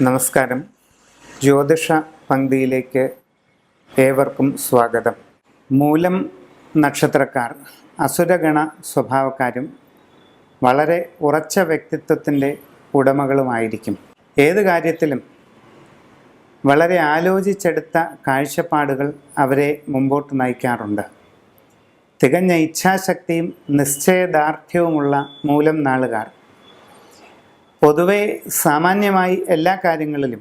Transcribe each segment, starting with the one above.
നമസ്കാരം. ജ്യോതിഷ പങ്ക്തിയിലേക്ക് ഏവർക്കും സ്വാഗതം. മൂലം നക്ഷത്രക്കാർ അസുരഗണ സ്വഭാവക്കാരും വളരെ ഉറച്ച വ്യക്തിത്വത്തിൻ്റെ ഉടമകളുമായിരിക്കും. ഏത് കാര്യത്തിലും വളരെ ആലോചിച്ചെടുത്ത കാഴ്ചപ്പാടുകൾ അവരെ മുമ്പോട്ട് നയിക്കാറുണ്ട്. തികഞ്ഞ ഇച്ഛാശക്തിയും നിശ്ചയദാർഢ്യവുമുള്ള മൂലം നാളുകാർ പൊതുവെ സാമാന്യമായി എല്ലാ കാര്യങ്ങളിലും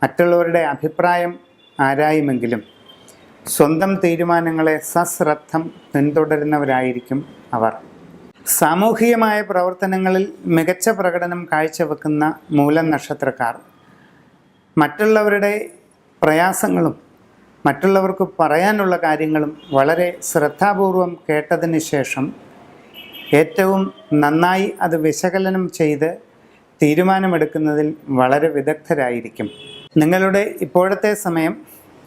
മറ്റുള്ളവരുടെ അഭിപ്രായം ആരായുമെങ്കിലും സ്വന്തം തീരുമാനങ്ങളെ സശ്രദ്ധം പിന്തുടരുന്നവരായിരിക്കും അവർ. സാമൂഹികമായ പ്രവർത്തനങ്ങളിൽ മികച്ച പ്രകടനം കാഴ്ചവെക്കുന്ന മൂലം നക്ഷത്രക്കാർ മറ്റുള്ളവരുടെ പ്രയാസങ്ങളും മറ്റുള്ളവർക്ക് പറയാനുള്ള കാര്യങ്ങളും വളരെ ശ്രദ്ധാപൂർവം കേട്ടതിന് ശേഷം ഏറ്റവും നന്നായി അത് വിശകലനം ചെയ്ത് തീരുമാനമെടുക്കുന്നതിൽ വളരെ വിദഗ്ധരായിരിക്കും. നിങ്ങളുടെ ഇപ്പോഴത്തെ സമയം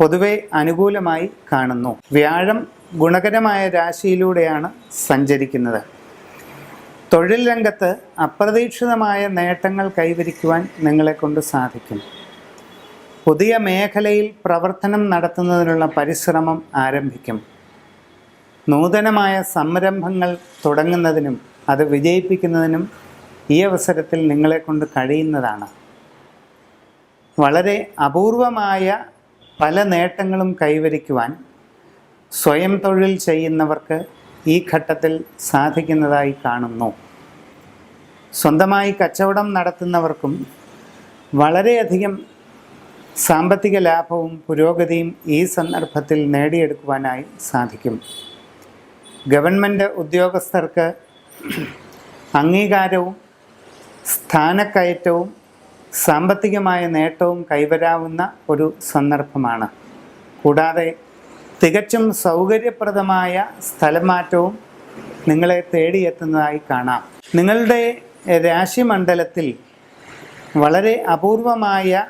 പൊതുവെ അനുകൂലമായി കാണുന്നു. വ്യാഴം ഗുണകരമായ രാശിയിലൂടെയാണ് സഞ്ചരിക്കുന്നത്. തൊഴിൽ രംഗത്ത് അപ്രതീക്ഷിതമായ നേട്ടങ്ങൾ കൈവരിക്കുവാൻ നിങ്ങളെക്കൊണ്ട് സാധിക്കും. പുതിയ മേഖലയിൽ പ്രവർത്തനം നടത്തുന്നതിനുള്ള പരിശ്രമം ആരംഭിക്കും. നൂതനമായ സംരംഭങ്ങൾ തുടങ്ങുന്നതിനും അത് വിജയിപ്പിക്കുന്നതിനും ഈ അവസരത്തിൽ നിങ്ങളെക്കൊണ്ട് കഴിയുന്നതാണ്. വളരെ അപൂർവമായ പല നേട്ടങ്ങളും കൈവരിക്കുവാൻ സ്വയം തൊഴിൽ ചെയ്യുന്നവർക്ക് ഈ ഘട്ടത്തിൽ സാധിക്കുന്നതായി കാണുന്നു. സ്വന്തമായി കച്ചവടം നടത്തുന്നവർക്കും വളരെയധികം സാമ്പത്തിക ലാഭവും പുരോഗതിയും ഈ സന്ദർഭത്തിൽ നേടിയെടുക്കുവാനായി സാധിക്കും. ഗവൺമെൻറ് ഉദ്യോഗസ്ഥർക്ക് അംഗീകാരവും സ്ഥാനക്കയറ്റവും സാമ്പത്തികമായ നേട്ടവും കൈവരാവുന്ന ഒരു സന്ദർഭമാണ്. കൂടാതെ തികച്ചും സൗകര്യപ്രദമായ സ്ഥലമാറ്റവും നിങ്ങളെ തേടിയെത്തുന്നതായി കാണാം. നിങ്ങളുടെ രാശിമണ്ഡലത്തിൽ വളരെ അപൂർവമായ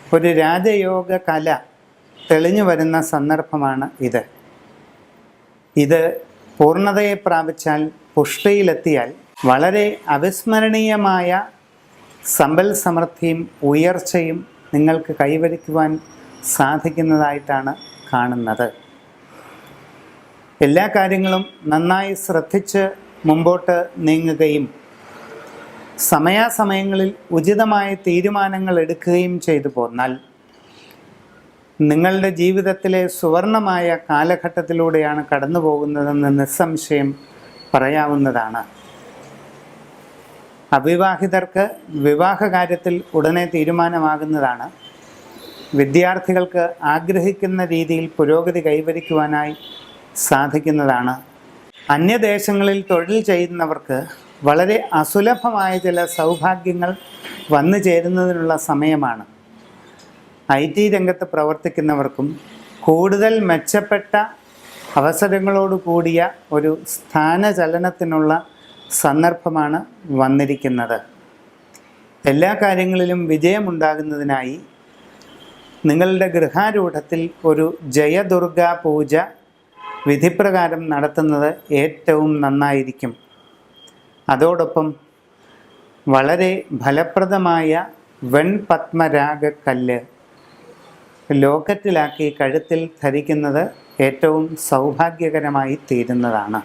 ഒരു രാജയോഗ കല തെളിഞ്ഞു വരുന്ന സന്ദർഭമാണ് ഇത്. ഇത് പൂർണ്ണതയെ പ്രാപിച്ചാൽ, പുഷ്ടിയിലെത്തിയാൽ വളരെ അവിസ്മരണീയമായ സമ്പൽ സമൃദ്ധിയും ഉയർച്ചയും നിങ്ങൾക്ക് കൈവരിക്കുവാൻ സാധിക്കുന്നതായിട്ടാണ് കാണുന്നത്. എല്ലാ കാര്യങ്ങളും നന്നായി ശ്രദ്ധിച്ച് മുമ്പോട്ട് നീങ്ങുകയും സമയാസമയങ്ങളിൽ ഉചിതമായ തീരുമാനങ്ങൾ എടുക്കുകയും ചെയ്തു പോന്നാൽ നിങ്ങളുടെ ജീവിതത്തിലെ സുവർണമായ കാലഘട്ടത്തിലൂടെയാണ് കടന്നു പോകുന്നതെന്ന് നിസ്സംശയം പറയാവുന്നതാണ്. അവിവാഹിതർക്ക് വിവാഹകാര്യത്തിൽ ഉടനെ തീരുമാനമാകുന്നതാണ്. വിദ്യാർത്ഥികൾക്ക് ആഗ്രഹിക്കുന്ന രീതിയിൽ പുരോഗതി കൈവരിക്കുവാനായി സാധിക്കുന്നതാണ്. അന്യദേശങ്ങളിൽ തൊഴിൽ ചെയ്യുന്നവർക്ക് വളരെ അസുലഭമായ ചില സൗഭാഗ്യങ്ങൾ വന്നു ചേരുന്നതിനുള്ള സമയമാണ്. IT രംഗത്ത് പ്രവർത്തിക്കുന്നവർക്കും കൂടുതൽ മെച്ചപ്പെട്ട അവസരങ്ങളോട് കൂടിയ ഒരു സ്ഥാനചലനത്തിനുള്ള സന്ദർഭമാണ് വന്നിരിക്കുന്നത്. എല്ലാ കാര്യങ്ങളിലും വിജയമുണ്ടാകുന്നതിനായി നിങ്ങളുടെ ഗൃഹാരൂഢത്തിൽ ഒരു ജയദുർഗാ പൂജ വിധിപ്രകാരം നടത്തുന്നത് ഏറ്റവും നന്നായിരിക്കും. അതോടൊപ്പം വളരെ ഫലപ്രദമായ വെൺപത്മരാഗക്കല്ല് ലോക്കറ്റിലാക്കി കഴുത്തിൽ ധരിക്കുന്നത് ഏറ്റവും സൗഭാഗ്യകരമായി തീരുന്നതാണ്.